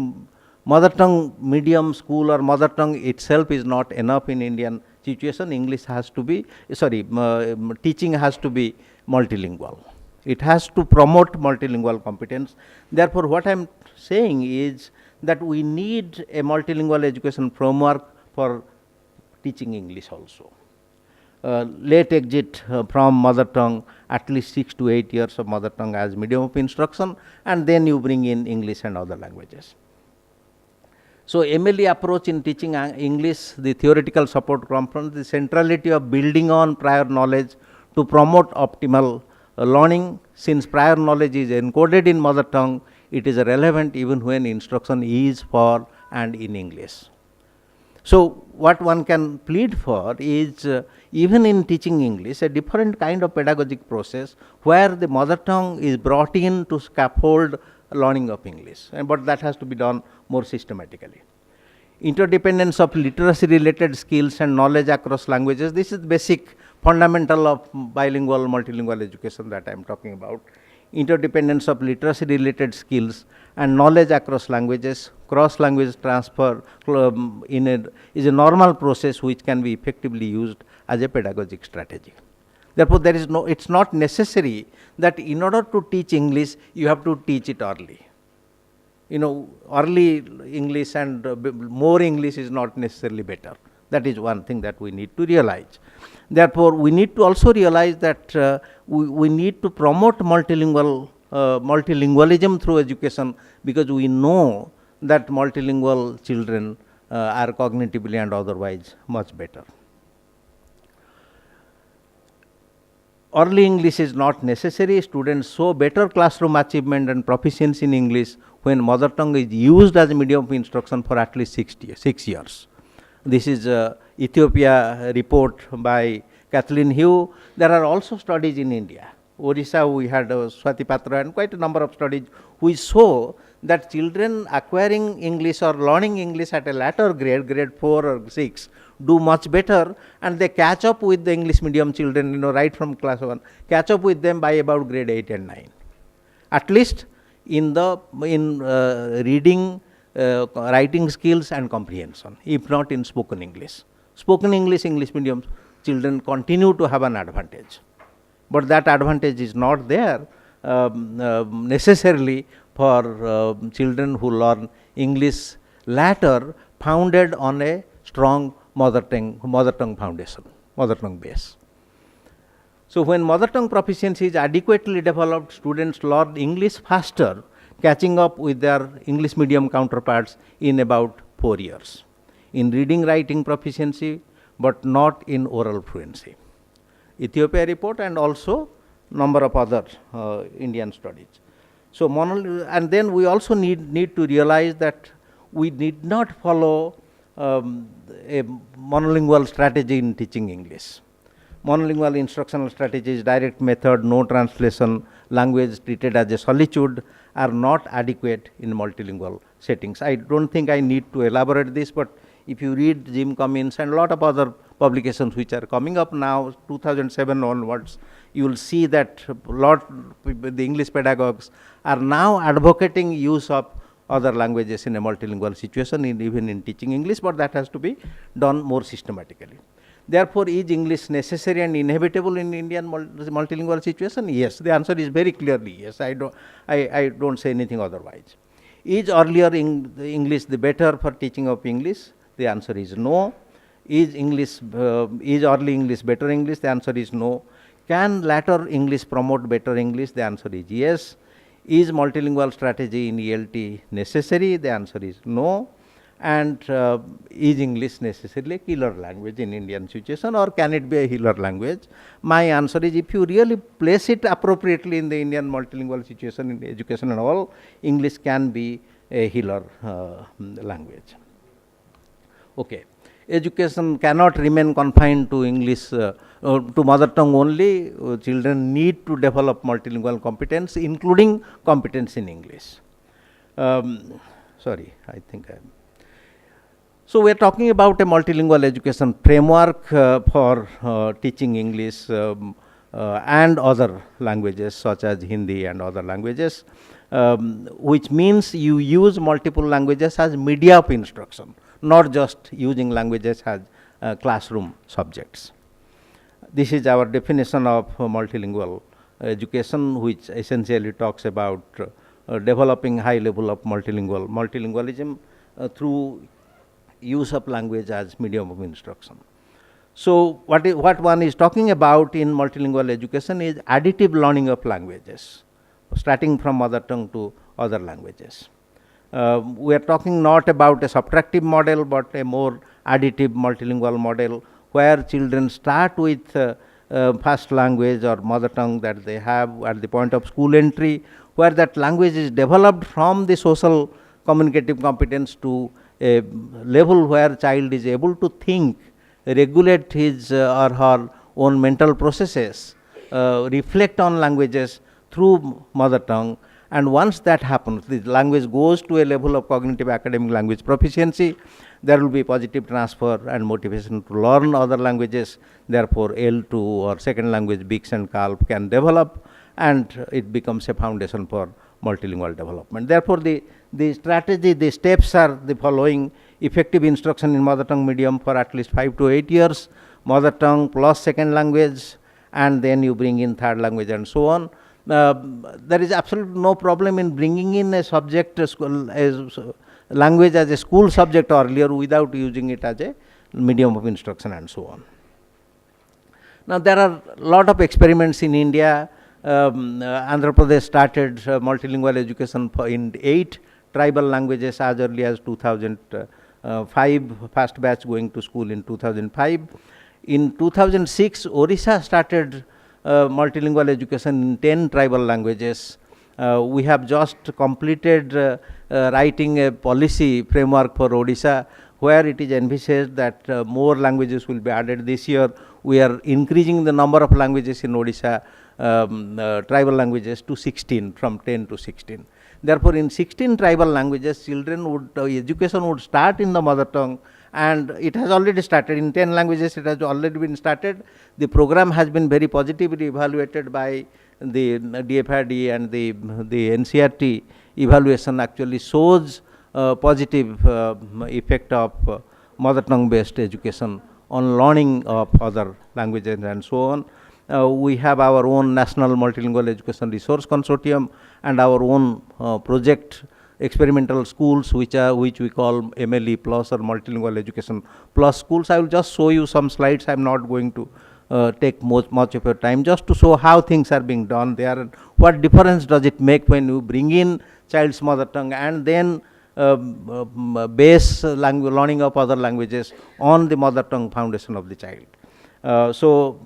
Mother tongue medium school or mother tongue itself is not enough in Indian situation. English has to be, teaching has to be multilingual. It has to promote multilingual competence. Therefore, what I am saying is that we need a multilingual education framework for teaching English also. Late exit from mother tongue, at least 6 to 8 years of mother tongue as medium of instruction, and then you bring in English and other languages. So, MLE approach in teaching English, the theoretical support comes from the centrality of building on prior knowledge to promote optimal learning. Since prior knowledge is encoded in mother tongue, it is relevant even when instruction is for and in English. So, what one can plead for is even in teaching English, a different kind of pedagogic process where the mother tongue is brought in to scaffold learning of English, but that has to be done more systematically. Interdependence of literacy related skills and knowledge across languages, this is basic fundamental of bilingual multilingual education that I am talking about. Interdependence of literacy related skills and knowledge across languages, cross language transfer is a normal process which can be effectively used as a pedagogic strategy. Therefore, there is no, it's not necessary that in order to teach English, you have to teach it early. Early English and more English is not necessarily better. That is one thing that we need to realize. Therefore, we need to also realize that we need to promote multilingualism through education, because we know that multilingual children are cognitively and otherwise much better. Early English is not necessary. Students show better classroom achievement and proficiency in English when mother tongue is used as a medium of instruction for at least 6 years. This is Ethiopia report by Kathleen Hugh. There are also studies in India. Odisha, we had Swati Patra and quite a number of studies which show that children acquiring English or learning English at a later grade 4 or 6, do much better, and they catch up with the English medium children, right from class 1, catch up with them by about grade 8 and 9. At least in reading, writing skills and comprehension, if not in spoken English. Spoken English, English medium children continue to have an advantage, but that advantage is not there necessarily for children who learn English later, founded on a strong mother tongue foundation, mother tongue base. So, when mother tongue proficiency is adequately developed, students learn English faster, catching up with their English medium counterparts in about 4 years. In reading, writing proficiency, but not in oral fluency. Ethiopia report and also number of other Indian studies. So, and then we also need to realize that we need not follow a monolingual strategy in teaching English. Monolingual instructional strategies, direct method, no translation, language treated as a solitude are not adequate in multilingual settings. I don't think I need to elaborate this, but if you read Jim Cummins and a lot of other publications which are coming up now, 2007 onwards, you will see that the English pedagogues are now advocating use of other languages in a multilingual situation, even in teaching English, but that has to be done more systematically. Therefore, is English necessary and inevitable in Indian multilingual situation? Yes, the answer is very clearly yes. I don't say anything otherwise. Is earlier English the better for teaching of English? The answer is no. Is early English better English? The answer is no. Can later English promote better English? The answer is yes. Is multilingual strategy in ELT necessary? The answer is no. And is English necessarily a killer language in Indian situation, or can it be a healer language? My answer is, if you really place it appropriately in the Indian multilingual situation in education and all, English can be a healer language. Okay. Education cannot remain confined to English, to mother tongue only. Children need to develop multilingual competence, including competence in English. So, we are talking about a multilingual education framework for teaching English and other languages such as Hindi and other languages. which means you use multiple languages as media of instruction, not just using languages as classroom subjects. This is our definition of multilingual education, which essentially talks about developing high level of multilingualism through use of language as medium of instruction. So what one is talking about in multilingual education is additive learning of languages, starting from mother tongue to other languages. We are talking not about a subtractive model, but a more additive multilingual model, where children start with first language or mother tongue that they have at the point of school entry, where that language is developed from the social communicative competence to a level where child is able to think, regulate his or her own mental processes, reflect on languages through mother tongue. And once that happens, the language goes to a level of cognitive academic language proficiency, there will be positive transfer and motivation to learn other languages. Therefore, L2 or second language BICS and CALP can develop, and it becomes a foundation for multilingual development. Therefore, the strategy, the steps are the following: effective instruction in mother tongue medium for at least 5 to 8 years, mother tongue plus second language, and then you bring in third language and so on. There is absolutely no problem in bringing in a subject language as a school subject earlier without using it as a medium of instruction and so on. Now, there are a lot of experiments in India. Andhra Pradesh started multilingual education in 8 tribal languages as early as 2005, first batch going to school in 2005. In 2006, Orissa started multilingual education in 10 tribal languages. We have just completed writing a policy framework for Odisha, where it is envisaged that more languages will be added this year. We are increasing the number of languages in Odisha, tribal languages, to 16, from 10 to 16. Therefore, in 16 tribal languages, children would, education would start in the mother tongue, and it has already started. In 10 languages, it has already been started. The program has been very positively evaluated by the DFID, and the NCRT evaluation actually shows positive effect of mother tongue based education on learning of other languages and so on. We have our own National Multilingual Education Resource Consortium and our own project experimental schools, which we call MLE plus or Multilingual Education Plus schools. I will just show you some slides. I am not going to take much of your time, just to show how things are being done there and what difference does it make when you bring in child's mother tongue and then base learning of other languages on the mother tongue foundation of the child. So,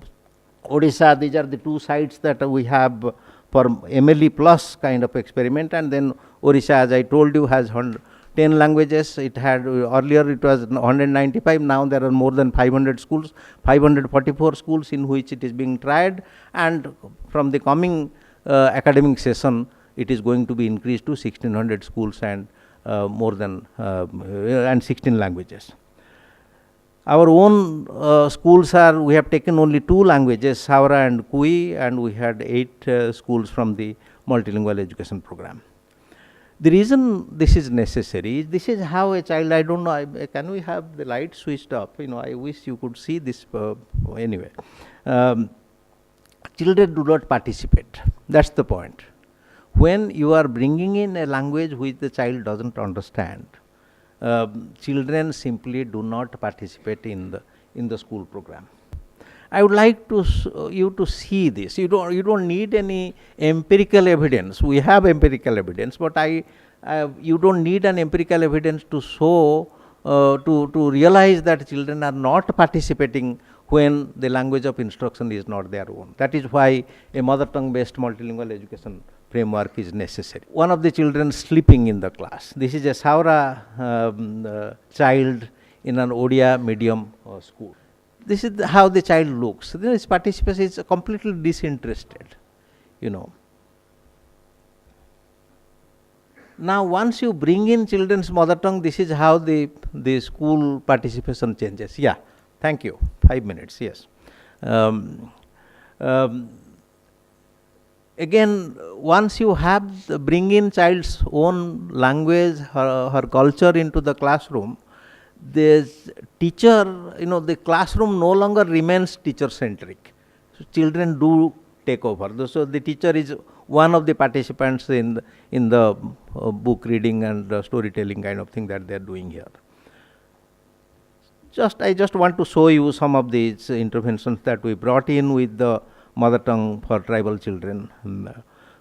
Odisha, these are the 2 sites that we have for MLE plus kind of experiment, and then Odisha, as I told you, has 10 languages. It had earlier it was 195, now there are more than 500 schools, 544 schools in which it is being tried, and from the coming academic session it is going to be increased to 1600 schools and more than and 16 languages. Our own schools are, we have taken only 2 languages, Saura and Kui, and we had 8 schools from the multilingual education program. The reason this is necessary, this is how a child, I don't know, can we have the light switched off? You know, I wish you could see this anyway. Children do not participate, that's the point. When you are bringing in a language which the child doesn't understand, children simply do not participate in the school program. I would like to you to see this. You don't need any empirical evidence. We have empirical evidence, but you don't need an empirical evidence to show to realize that children are not participating when the language of instruction is not their own. That is why a mother tongue based multilingual education framework is necessary. One of the children sleeping in the class. This is a Saura child in an Odia medium school. This is how the child looks. His participation is completely disinterested, you know. Now, once you bring in children's mother tongue, this is how the school participation changes. Yeah, thank you. 5 minutes, yes. again, once you have bring in child's own language, her culture into the classroom, this teacher, the classroom no longer remains teacher centric. So children do take over. So the teacher is one of the participants in the book reading and storytelling kind of thing that they are doing here. I just want to show you some of these interventions that we brought in with the mother tongue for tribal children.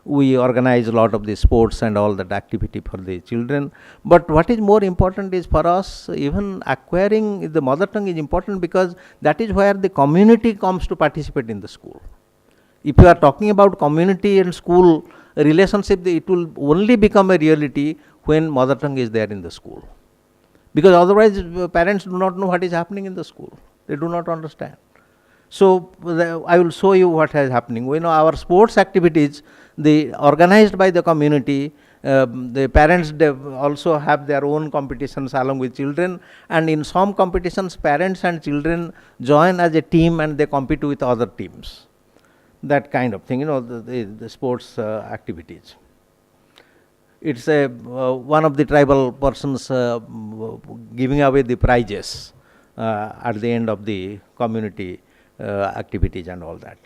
We organize a lot of the sports and all that activity for the children. But what is more important is for us, even acquiring the mother tongue is important because that is where the community comes to participate in the school. If you are talking about community and school relationship, it will only become a reality when mother tongue is there in the school. Because otherwise, parents do not know what is happening in the school. They do not understand. So, I will show you what is happening. We know our sports activities, organized by the community, the parents also have their own competitions along with children, and in some competitions, parents and children join as a team and they compete with other teams. That kind of thing, the sports activities. It's one of the tribal persons giving away the prizes at the end of the community activities and all that.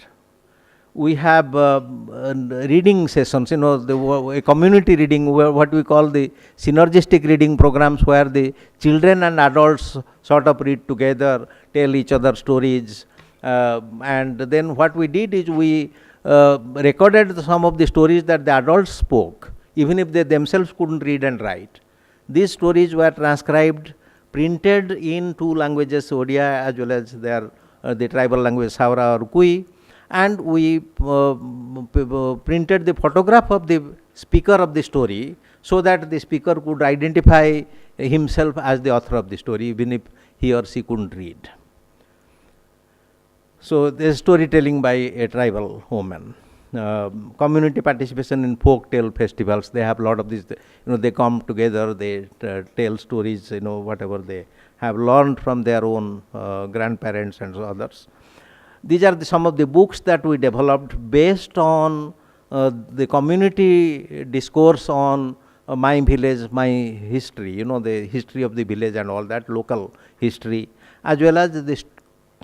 We have reading sessions, a community reading, what we call the synergistic reading programs, where the children and adults sort of read together, tell each other stories. And then what we did is we recorded some of the stories that the adults spoke, even if they themselves couldn't read and write. These stories were transcribed, printed in two languages, Odia as well as the tribal language Saura or Kui, and we printed the photograph of the speaker of the story so that the speaker could identify himself as the author of the story, even if he or she couldn't read. So, there is storytelling by a tribal woman. Community participation in folk tale festivals, they have a lot of these, they come together, they tell stories, whatever they have learned from their own grandparents and others. These are some of the books that we developed based on the community discourse on my village, my history, the history of the village and all that, local history, as well as the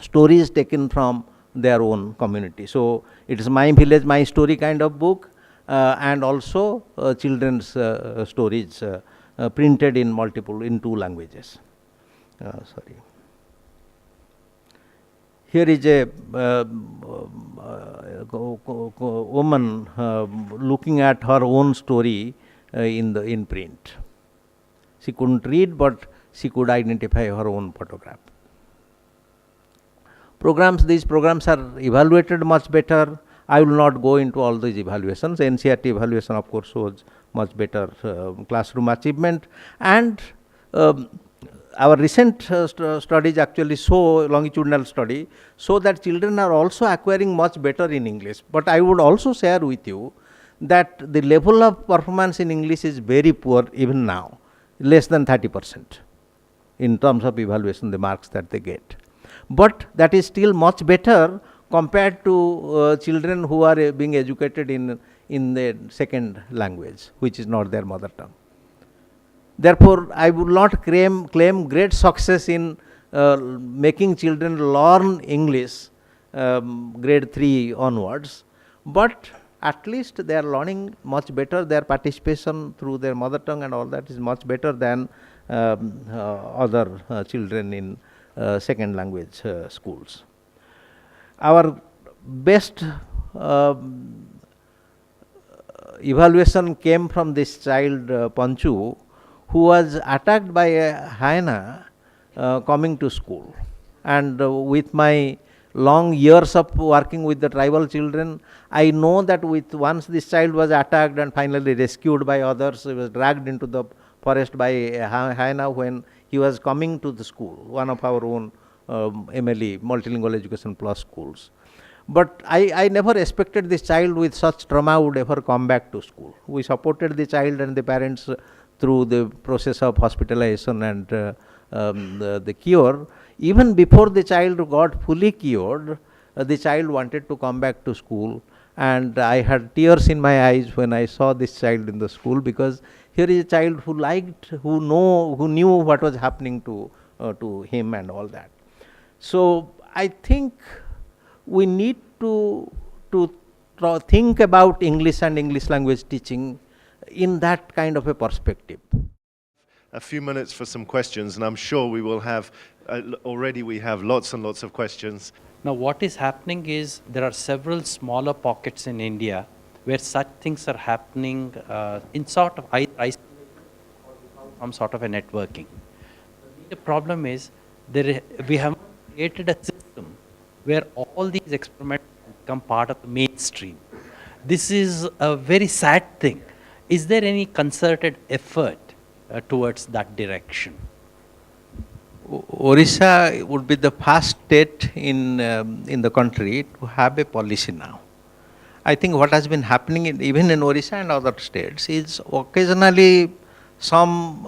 stories taken from their own community. So, it is my village, my story kind of book, and also children's stories printed in two languages. Sorry. Here is a woman looking at her own story in print. She couldn't read, but she could identify her own photograph. These programs are evaluated much better. I will not go into all these evaluations. NCERT evaluation, of course, shows much better classroom achievement, and our recent studies actually show, longitudinal study, show that children are also acquiring much better in English. But I would also share with you that the level of performance in English is very poor even now, less than 30% in terms of evaluation, the marks that they get. But that is still much better compared to children who are being educated in their second language, which is not their mother tongue. Therefore, I would not claim great success in making children learn English grade 3 onwards, but at least they are learning much better. Their participation through their mother tongue and all that is much better than other children in second language schools. Our best evaluation came from this child Panchu, who was attacked by a hyena coming to school. And with my long years of working with the tribal children, I know that once this child was attacked and finally rescued by others, he was dragged into the forest by a hyena when he was coming to the school, one of our own MLE, Multilingual Education Plus schools. But I never expected this child with such trauma would ever come back to school. We supported the child and the parents through the process of hospitalization and the cure. Even before the child got fully cured, the child wanted to come back to school, And I had tears in my eyes when I saw this child in the school, because here is a child who liked, who knew what was happening to him and all that. So I think we need to think about English and English language teaching in that kind of a perspective. A few minutes for some questions, and I'm sure we will have, already we have lots and lots of questions. Now, what is happening is there are several smaller pockets in India where such things are happening in sort of some sort of a networking. The problem is we have created a system where all these experiments become part of the mainstream. This is a very sad thing. Is there any concerted effort towards that direction? Orissa would be the first state in the country to have a policy now. I think what has been happening even in Orissa and other states is occasionally some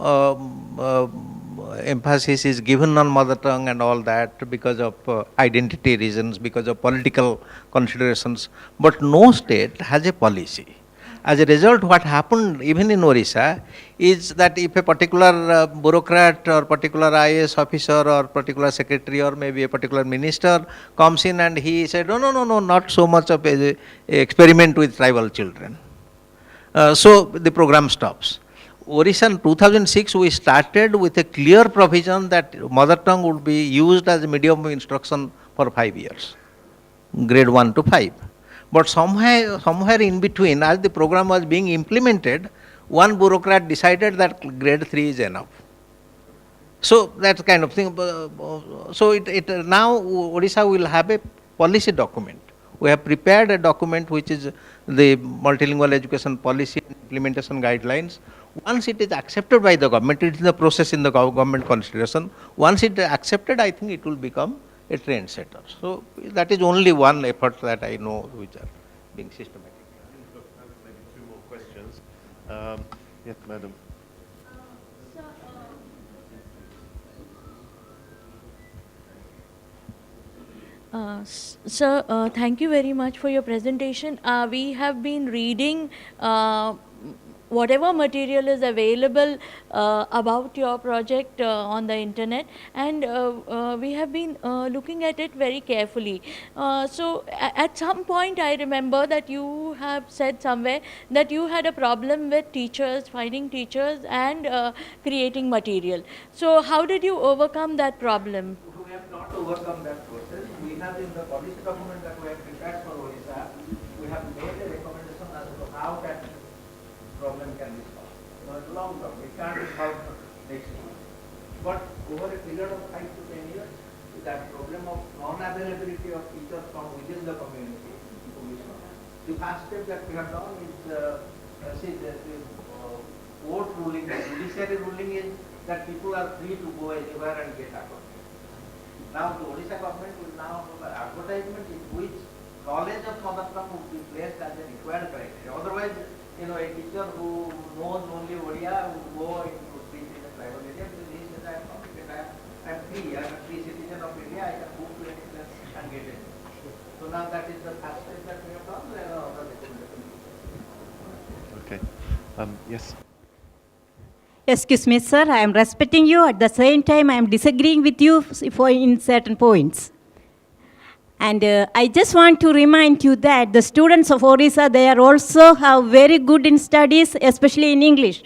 emphasis is given on mother tongue and all that because of identity reasons, because of political considerations, but no state has a policy. As a result, what happened even in Orissa is that if a particular bureaucrat or particular IAS officer or particular secretary or maybe a particular minister comes in and he said, no, not so much of a experiment with tribal children. So the program stops. Orissa in 2006 we started with a clear provision that mother tongue would be used as a medium of instruction for 5 years, grade 1 to 5. But somewhere in between, as the program was being implemented, one bureaucrat decided that grade 3 is enough. So that kind of thing. So now Odisha will have a policy document. We have prepared a document which is the multilingual education policy and implementation guidelines. Once it is accepted by the government, it is in the process in the government consideration. Once it is accepted, I think it will become a trend setter. So that is only one effort that I know which are being systematic. Maybe two more questions. Yes, madam. Sir, thank you very much for your presentation. We have been reading whatever material is available about your project on the internet, and we have been looking at it very carefully. So at some point I remember that you have said somewhere that you had a problem with teachers, finding teachers and creating material. So how did you overcome that problem? We have not overcome that process. We have in the policy document that we have prepared for Odisha, we have made a recommendation as to how that problem can be solved. Not long term, it can't be solved next year. But over a period of 5 to 10 years, that problem of non-availability of teachers from within the community will be solved. The first step that we have done is, the court ruling, the judiciary ruling is that people are free to go anywhere and get accommodation. Now the Odisha government will now have an advertisement in which knowledge of mother tongue would be placed as a required criteria. Otherwise, a teacher who knows only Odia would go into teach in a tribal area because he says, I am competent, I am free, I am a free citizen of India, I can move to any place and get it. So now that is the first step that we have done, there are other recommendations. Okay. Yes. Excuse me, sir, I am respecting you. At the same time, I am disagreeing with you in certain points. And I just want to remind you that the students of Orissa, they are also have very good in studies, especially in English.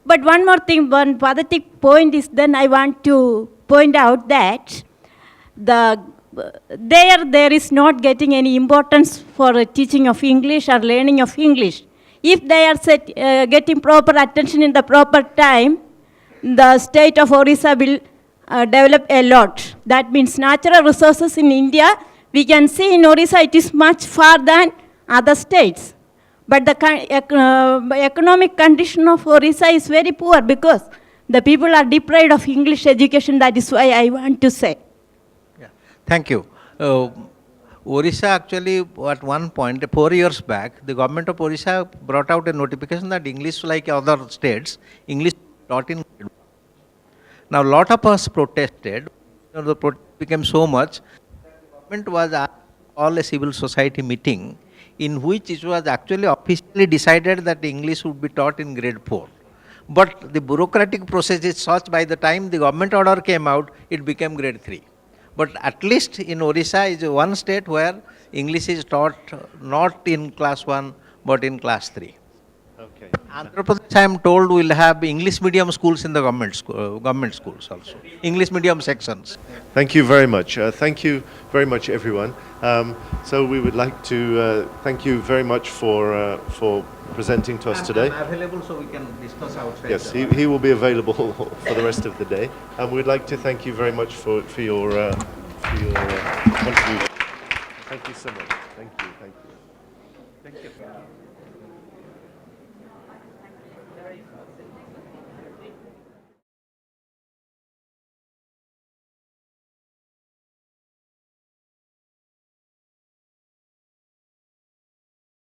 But one more thing, one pathetic point is then I want to point out that there is not getting any importance for teaching of English or learning of English. If they are getting proper attention in the proper time, the state of Orissa will develop a lot. That means natural resources in India, we can see in Orissa it is much far than other states. But the economic condition of Orissa is very poor because the people are deprived of English education. That is why I want to say. Yeah. Thank you. Orissa actually, at one point, 4 years back, the government of Orissa brought out a notification that English, like other states, English taught in grade 1. Now, a lot of us protested. The protest became so much that the government was asked to call a civil society meeting in which it was actually officially decided that English would be taught in grade 4. But the bureaucratic process is such, by the time the government order came out, it became grade 3. But at least in Orissa is one state where English is taught not in class 1 but in class 3. Okay. Andhra Pradesh, I am told, will have English medium schools in the government schools also, English medium sections. Thank you very much. Thank you very much, everyone. So we would like to thank you very much for presenting to us today. I'm available so we can discuss outside. Yes, he will be available for the rest of the day. And we'd like to thank you very much for your contribution. Thank you so much. Thank you. Thank you. Thank you.